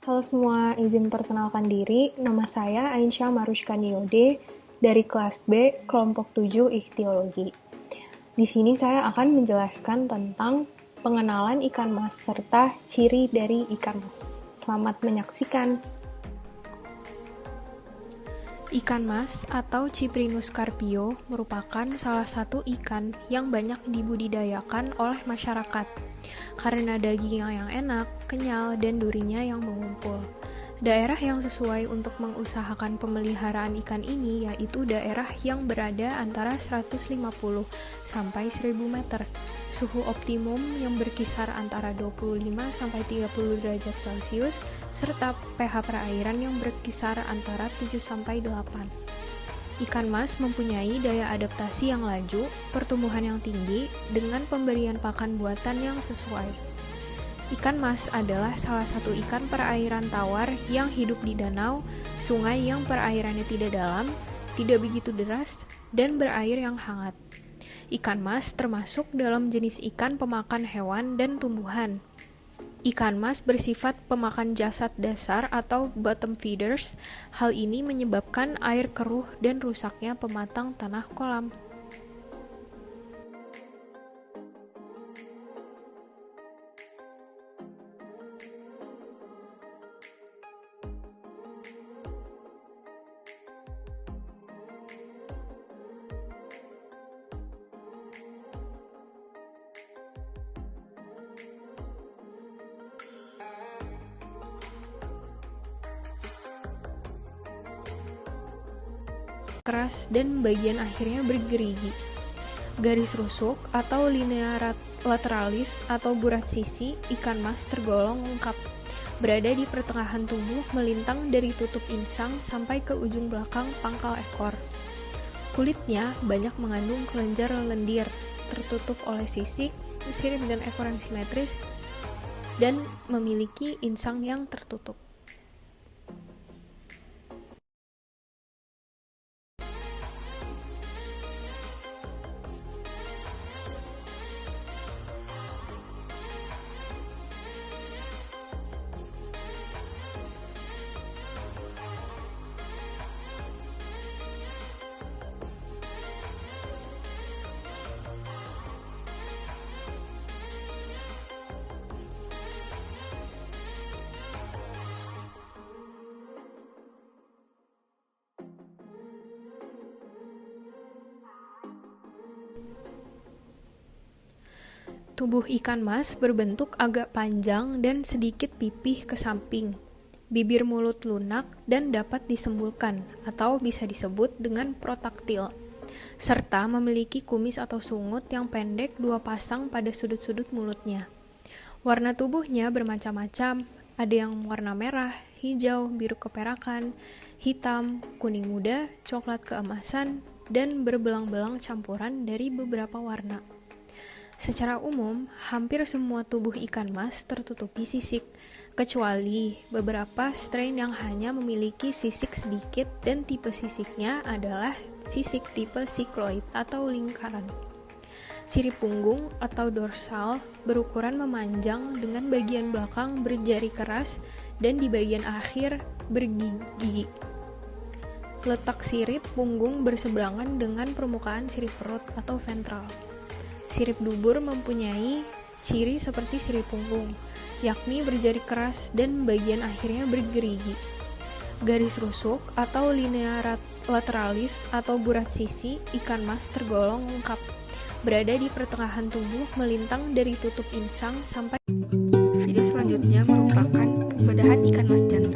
Halo semua, izin perkenalkan diri. Nama saya Ainsha Marushka Niyode dari kelas B, kelompok 7 Ichtiologi. Di sini saya akan menjelaskan tentang pengenalan ikan mas serta ciri dari ikan mas. Selamat menyaksikan. Ikan mas atau Cyprinus carpio merupakan salah satu ikan yang banyak dibudidayakan oleh masyarakat karena dagingnya yang enak, kenyal, dan durinya yang mengumpul. Daerah yang sesuai untuk mengusahakan pemeliharaan ikan ini yaitu daerah yang berada antara 150 sampai 1000 meter. Suhu optimum yang berkisar antara 25 sampai 30 derajat Celcius serta pH perairan yang berkisar antara 7 sampai 8. Ikan mas mempunyai daya adaptasi yang laju, pertumbuhan yang tinggi, dengan pemberian pakan buatan yang sesuai. Ikan mas adalah salah satu ikan perairan tawar yang hidup di danau, sungai yang perairannya tidak dalam, tidak begitu deras, dan berair yang hangat. Ikan mas termasuk dalam jenis ikan pemakan hewan dan tumbuhan. Ikan mas bersifat pemakan jasad dasar atau bottom feeders. Hal ini menyebabkan air keruh dan rusaknya pematang tanah kolam. Keras dan bagian akhirnya bergerigi. Garis rusuk atau linea lateralis atau burat sisi ikan mas tergolong lengkap. Berada di pertengahan tubuh melintang dari tutup insang sampai ke ujung belakang pangkal ekor. Kulitnya banyak mengandung kelenjar lendir, tertutup oleh sisik, sirip dan ekor yang simetris, dan memiliki insang yang tertutup. Tubuh ikan mas berbentuk agak panjang dan sedikit pipih ke samping. Bibir mulut lunak dan dapat disembulkan atau bisa disebut dengan protaktil. Serta memiliki kumis atau sungut yang pendek 2 pasang pada sudut-sudut mulutnya. Warna tubuhnya bermacam-macam, ada yang warna merah, hijau, biru keperakan, hitam, kuning muda, coklat keemasan, dan berbelang-belang campuran dari beberapa warna. Secara umum, hampir semua tubuh ikan mas tertutupi sisik, kecuali beberapa strain yang hanya memiliki sisik sedikit dan tipe sisiknya adalah sisik tipe sikloid atau lingkaran. Sirip punggung atau dorsal berukuran memanjang dengan bagian belakang berjari keras dan di bagian akhir bergigi. Letak sirip punggung berseberangan dengan permukaan sirip perut atau ventral. Sirip dubur mempunyai ciri seperti sirip punggung, yakni berjari keras dan bagian akhirnya bergerigi. Garis rusuk atau linea lateralis atau burat sisi ikan mas tergolong lengkap. Berada di pertengahan tubuh melintang dari tutup insang sampai. Video selanjutnya merupakan pembedahan ikan mas jantan.